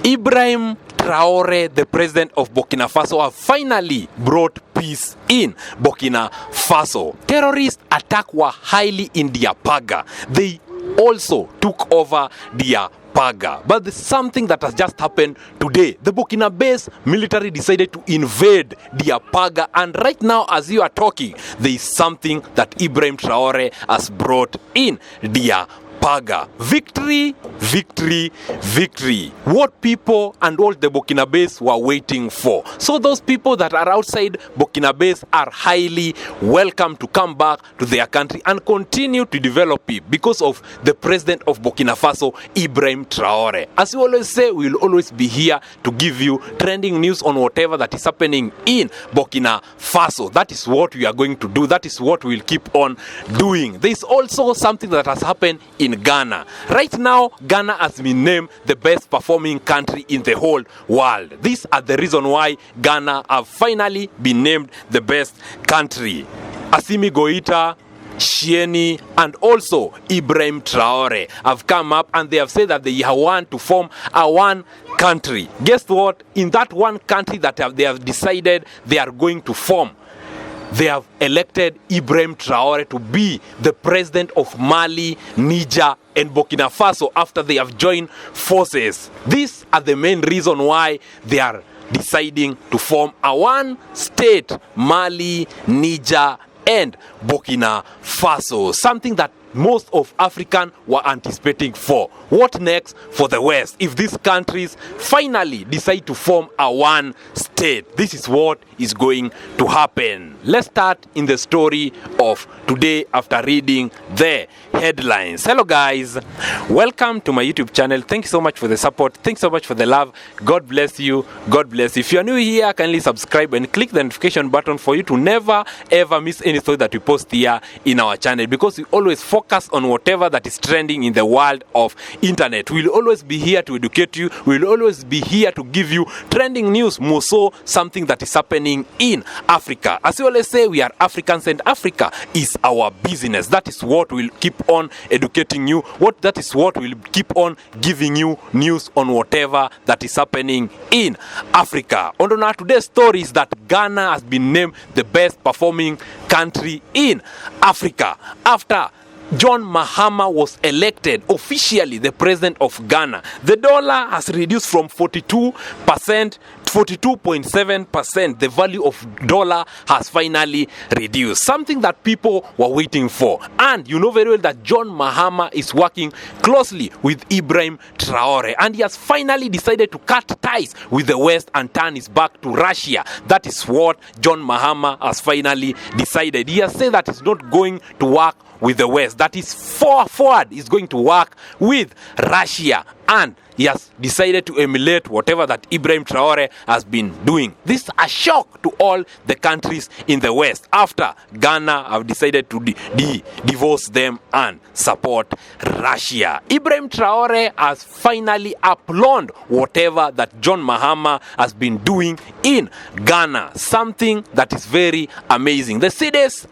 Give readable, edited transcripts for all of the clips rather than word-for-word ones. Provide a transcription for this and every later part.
Ibrahim Traore, the president of Burkina Faso, have finally brought peace in Burkina Faso. Terrorist attack were highly in Diapaga. They also took over Diapaga. But there's something that has just happened today. The Burkina-based military decided to invade Diapaga, and right now as you are talking, there is something that Ibrahim Traore has brought in Diapaga. Victory, victory, victory. What people and all the Burkinabés were waiting for. So those people that are outside Burkinabés are highly welcome to come back to their country and continue to develop it because of the president of Burkina Faso, Ibrahim Traore. As we always say, we will always be here to give you trending news on whatever that is happening in Burkina Faso. That is what we are going to do. That is what we will keep on doing. There is also something that has happened in Ghana. Right now, Ghana has been named the best performing country in the whole world. These are the reason why Ghana have finally been named the best country. Assimi Goita, Shieni, and also Ibrahim Traore have come up and they have said that they want to form a one country. Guess what? In that one country that they have decided they are going to form, they have elected Ibrahim Traore to be the president of Mali, Niger, and Burkina Faso after they have joined forces. These are the main reason why they are deciding to form a one state, Mali, Niger, and Burkina Faso. Something that most of African were anticipating for. What next for the West if these countries finally decide to form a one state? This is what is going to happen. Let's start in the story of today after reading the headlines. Hello guys, welcome to my YouTube channel. Thank you so much for the support. Thanks so much for the love. God bless you. God bless you. If you are new here, kindly subscribe and click the notification button for you to never ever miss any story that we post here in our channel, because we always focus on whatever that is trending in the world of internet. We'll always be here to educate you. We'll always be here to give you trending news, more so something that is happening in Africa. As we always say, we are Africans and Africa is our business. That is what will keep on educating you. That is what will keep on giving you news on whatever that is happening in Africa. On our today's story is that Ghana has been named the best performing country in Africa after John Mahama was elected officially the president of Ghana. The dollar has reduced from 42.7%. The value of dollar has finally reduced. Something that people were waiting for. And you know very well that John Mahama is working closely with Ibrahim Traore. And he has finally decided to cut ties with the West and turn his back to Russia. That is what John Mahama has finally decided. He has said that he's not going to work with the West. That is forward is going to work with Russia, and he has decided to emulate whatever that Ibrahim Traore has been doing. This is a shock to all the countries in the West after Ghana have decided to divorce them and support Russia. Ibrahim Traore has finally applauded whatever that John Mahama has been doing in Ghana. Something that is very amazing. The cedis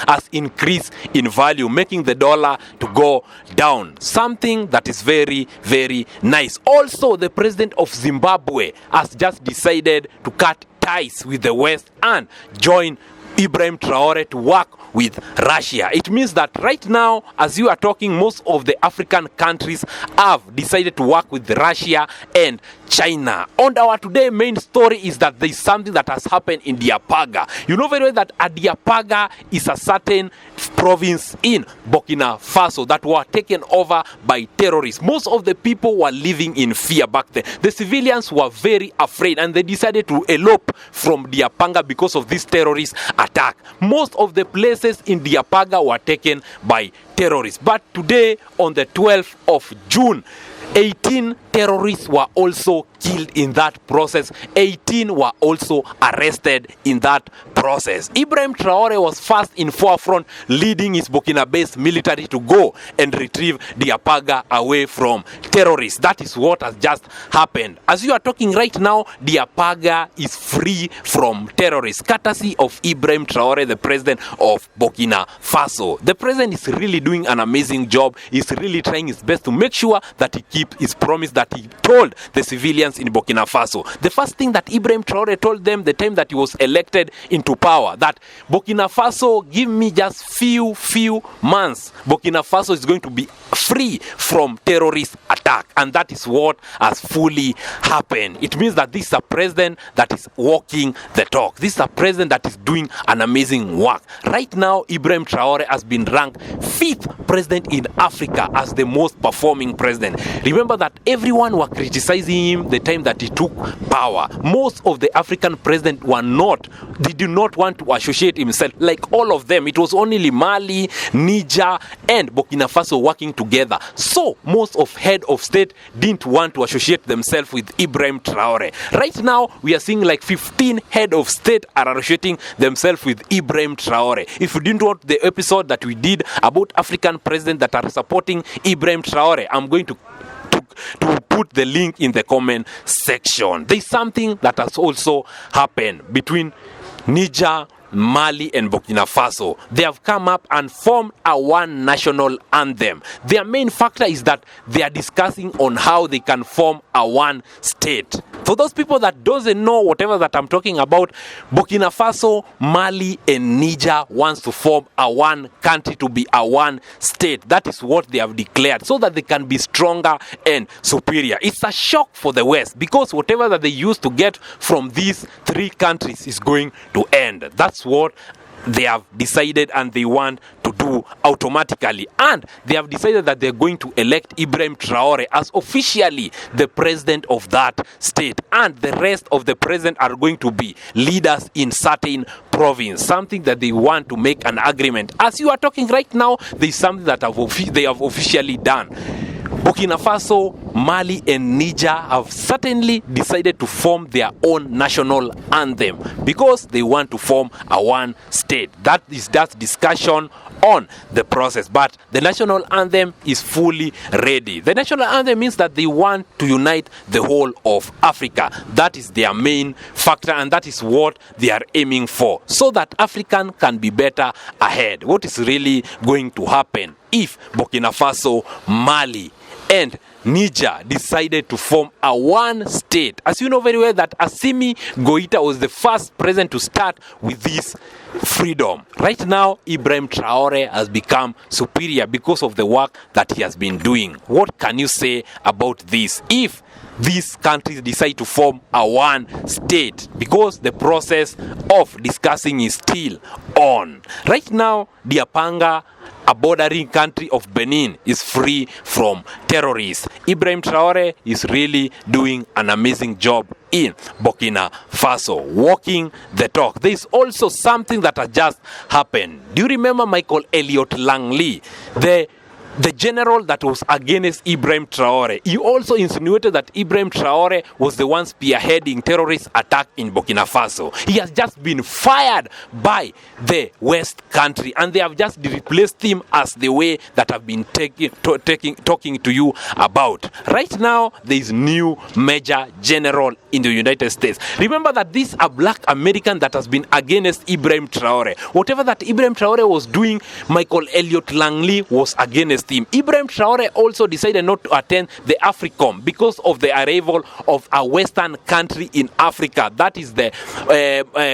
has increased in value, making the dollar to go down. Something that is very, very nice. Also, the president of Zimbabwe has just decided to cut ties with the West and join Ibrahim Traore to work with Russia. It means that right now, as you are talking, most of the African countries have decided to work with Russia and China. On our today main story is that there is something that has happened in Diapaga. You know very well that Diapaga is a certain province in Burkina Faso that were taken over by terrorists. Most of the people were living in fear back then. The civilians were very afraid and they decided to elope from Diapaga because of this terrorist attack. Most of the places in Diapaga were taken by terrorists. But today, on the 12th of June, 18 terrorists were also killed in that process. 18 were also arrested in that process. Ibrahim Traore was first in forefront, leading his Burkina-based military to go and retrieve Diapaga away from terrorists. That is what has just happened. As you are talking right now, Diapaga is free from terrorists, courtesy of Ibrahim Traore, the president of Burkina Faso. The president is really doing an amazing job. He's really trying his best to make sure that he keeps keep his promise that he told the civilians in Burkina Faso. The first thing that Ibrahim Traore told them the time that he was elected into power, that Burkina Faso, give me just few months, Burkina Faso is going to be free from terrorist attack. And that is what has fully happened. It means that this is a president that is walking the talk. This is a president that is doing an amazing work. Right now, Ibrahim Traore has been ranked 5th president in Africa as the most performing president. Remember that everyone were criticizing him the time that he took power. Most of the African presidents did not want to associate himself, like all of them. It was only Mali, Niger, and Burkina Faso working together. So most of head of state didn't want to associate themselves with Ibrahim Traore. Right now, we are seeing like 15 head of state are associating themselves with Ibrahim Traore. If you didn't watch the episode that we did about African presidents that are supporting Ibrahim Traore, I'm going to put the link in the comment section. There's something that has also happened between Niger, Mali and Burkina Faso. They have come up and formed a one national anthem. Their main factor is that they are discussing on how they can form a one state. For those people that doesn't know whatever that I'm talking about, Burkina Faso, Mali and Niger wants to form a one country, to be a one state. That is what they have declared, so that they can be stronger and superior. It's a shock for the West, because whatever that they used to get from these three countries is going to end. That's what they have decided and they want to do automatically. And they have decided that they're going to elect Ibrahim Traore as officially the president of that state. And the rest of the president are going to be leaders in certain province. Something that they want to make an agreement. As you are talking right now, there is something that they have officially done. Burkina Faso, Mali and Niger have certainly decided to form their own national anthem because they want to form a one state. That discussion on the process, but the national anthem is fully ready. The national anthem means that they want to unite the whole of Africa. That is their main factor, and that is what they are aiming for, so that African can be better ahead. What is really going to happen if Burkina Faso, Mali and Niger decided to form a one state? As you know very well that Assimi Goïta was the first president to start with this freedom. Right now, Ibrahim Traore has become superior because of the work that he has been doing. What can you say about this? If these countries decide to form a one state, because the process of discussing is still on. Right now, Diapaga, a bordering country of Benin, is free from terrorists. Ibrahim Traore is really doing an amazing job in Burkina Faso, walking the talk. There is also something that has just happened. Do you remember Michael Elliott Langley, the general that was against Ibrahim Traore? He also insinuated that Ibrahim Traore was the one spearheading terrorist attack in Burkina Faso. He has just been fired by the West country, and they have just replaced him as the way that I've been talking to you about. Right now, there is new major general in the United States. Remember that this is a black American that has been against Ibrahim Traore. Whatever that Ibrahim Traore was doing, Michael Elliott Langley was against him. Ibrahim Traore also decided not to attend the AFRICOM because of the arrival of a Western country in Africa. That is the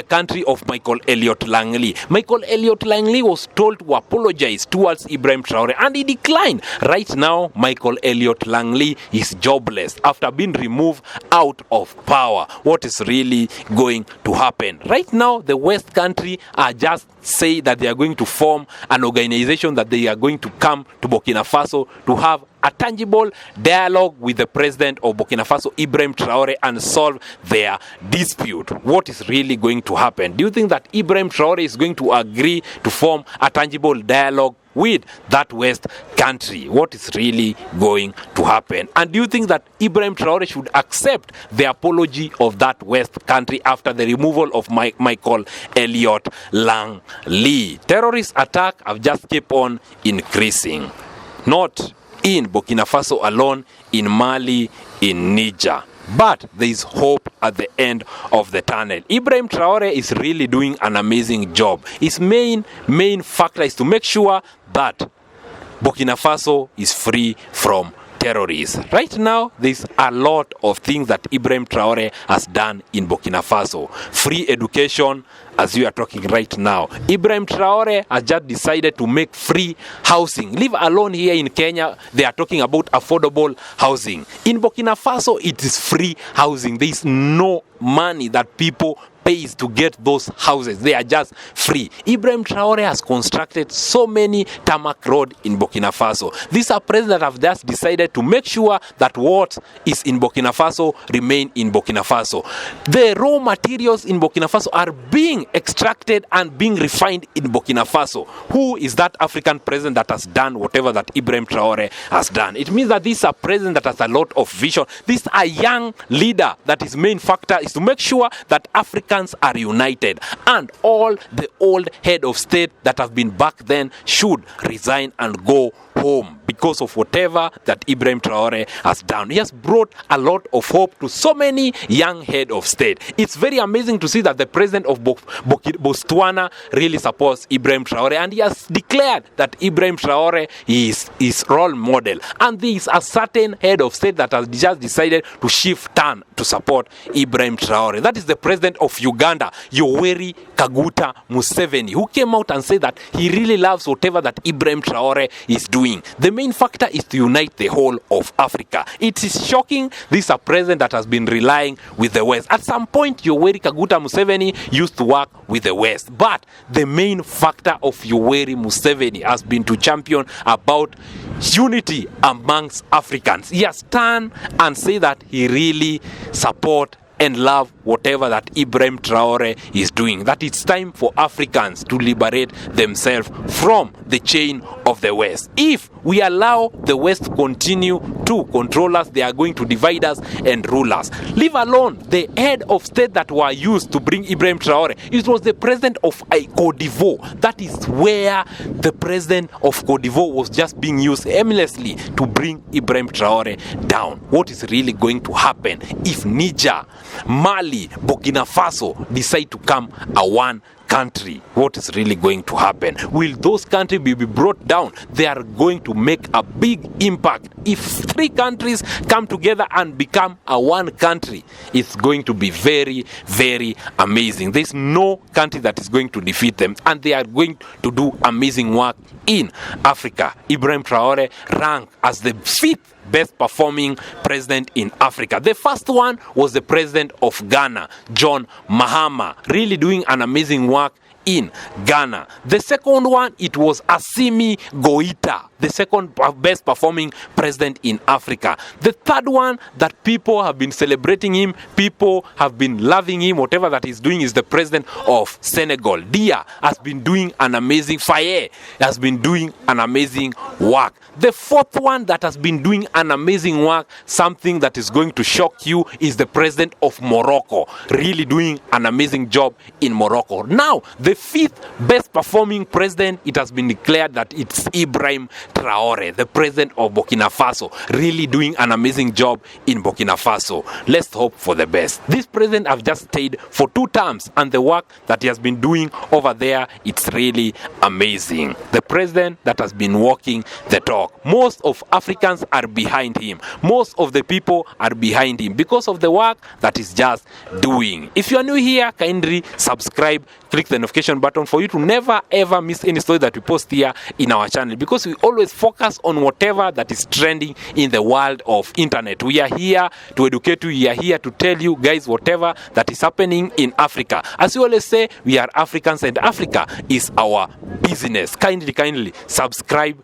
country of Michael Elliott Langley. Michael Elliott Langley was told to apologize towards Ibrahim Traore, and he declined. Right now, Michael Elliott Langley is jobless after being removed out of power. What is really going to happen? Right now, the West country are just say that they are going to form an organization, that they are going to come to Burkina Faso to have a tangible dialogue with the president of Burkina Faso, Ibrahim Traore, and solve their dispute. What is really going to happen? Do you think that Ibrahim Traore is going to agree to form a tangible dialogue with that West country? What is really going to happen? And do you think that Ibrahim Traore should accept the apology of that West country after the removal of Michael Elliott Langley? Terrorist attack have just kept on increasing. Not in Burkina Faso alone, in Mali, in Niger. But there is hope at the end of the tunnel. Ibrahim Traore is really doing an amazing job. His main factor is to make sure that Burkina Faso is free from terrorists. Right now, there's a lot of things that Ibrahim Traore has done in Burkina Faso. Free education, as we are talking right now. Ibrahim Traore has just decided to make free housing. Leave alone here in Kenya, they are talking about affordable housing. In Burkina Faso, it is free housing. There is no money that people pays to get those houses. They are just free. Ibrahim Traore has constructed so many tarmac road in Burkina Faso. These are presidents that have just decided to make sure that what is in Burkina Faso remain in Burkina Faso. The raw materials in Burkina Faso are being extracted and being refined in Burkina Faso. Who is that African president that has done whatever that Ibrahim Traore has done? It means that this is a president that has a lot of vision. This is a young leader that his main factor is to make sure that Africans are united, and all the old head of state that have been back then should resign and go home because of whatever that Ibrahim Traore has done. He has brought a lot of hope to so many young head of state. It's very amazing to see that the president of Botswana really supports Ibrahim Traore, and he has declared that Ibrahim Traore is his role model. And there is a certain head of state that has just decided to shift turn to support Ibrahim Traore. That is the president of Uganda, Yoweri Kaguta Museveni, who came out and said that he really loves whatever that Ibrahim Traore is doing. The main factor is to unite the whole of Africa. It is shocking this is a president that has been relying with the West. At some point, Yoweri Kaguta Museveni used to work with the West. But the main factor of Yoweri Museveni has been to champion about unity amongst Africans. He has turned and said that he really supports and love whatever that Ibrahim Traore is doing. That it's time for Africans to liberate themselves from the chain of the West. If we allow the West to continue to control us, they are going to divide us and rule us. Leave alone the head of state that were used to bring Ibrahim Traore. It was the president of Cote d'Ivoire. That is where the president of Cote d'Ivoire was just being used aimlessly to bring Ibrahim Traore down. What is really going to happen if Niger, Mali, Burkina Faso decide to come a one country? What is really going to happen? Will those countries be brought down? They are going to make a big impact. If three countries come together and become a one country, it's going to be very, very amazing. There's no country that is going to defeat them, and they are going to do amazing work in Africa. Ibrahim Traore ranked as the 5th best performing president in Africa. The first one was the president of Ghana, John Mahama, really doing an amazing work in Ghana. The second one, it was Assimi Goïta, the second best performing president in Africa. The third one that people have been celebrating him, people have been loving him, whatever that he's doing, is the president of Senegal. Dia has been doing an amazing, Faye has been doing an amazing work. The fourth one that has been doing an amazing work, something that is going to shock you, is the president of Morocco, really doing an amazing job in Morocco. Now, the 5th best performing president, it has been declared that it's Ibrahim Traore, the president of Burkina Faso, really doing an amazing job in Burkina Faso. Let's hope for the best. This president have just stayed for 2 terms, and the work that he has been doing over there, it's really amazing. The president that has been walking the talk. Most of Africans are behind him. Most of the people are behind him because of the work that he's just doing. If you are new here, kindly subscribe, click the notification button for you to never ever miss any story that we post here in our channel, because we always focus on whatever that is trending in the world of internet. We are here to educate you. We are here to tell you guys whatever that is happening in Africa. As we always say, we are Africans and Africa is our business. Kindly subscribe,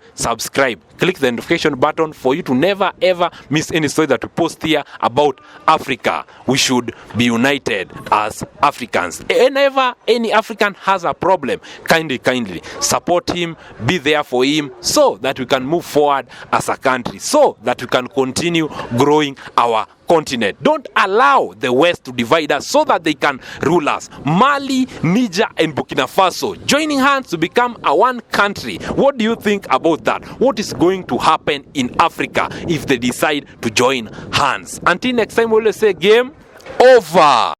click the notification button for you to never ever miss any story that we post here about Africa. We should be united as Africans. Whenever any African has a problem, kindly support him, be there for him, so that we can move forward as a country, so that we can continue growing our continent. Don't allow the West to divide us so that they can rule us. Mali, Niger and Burkina Faso joining hands to become a one country. What do you think about that? What is going to happen in Africa if they decide to join hands? Until next time, we'll say game over.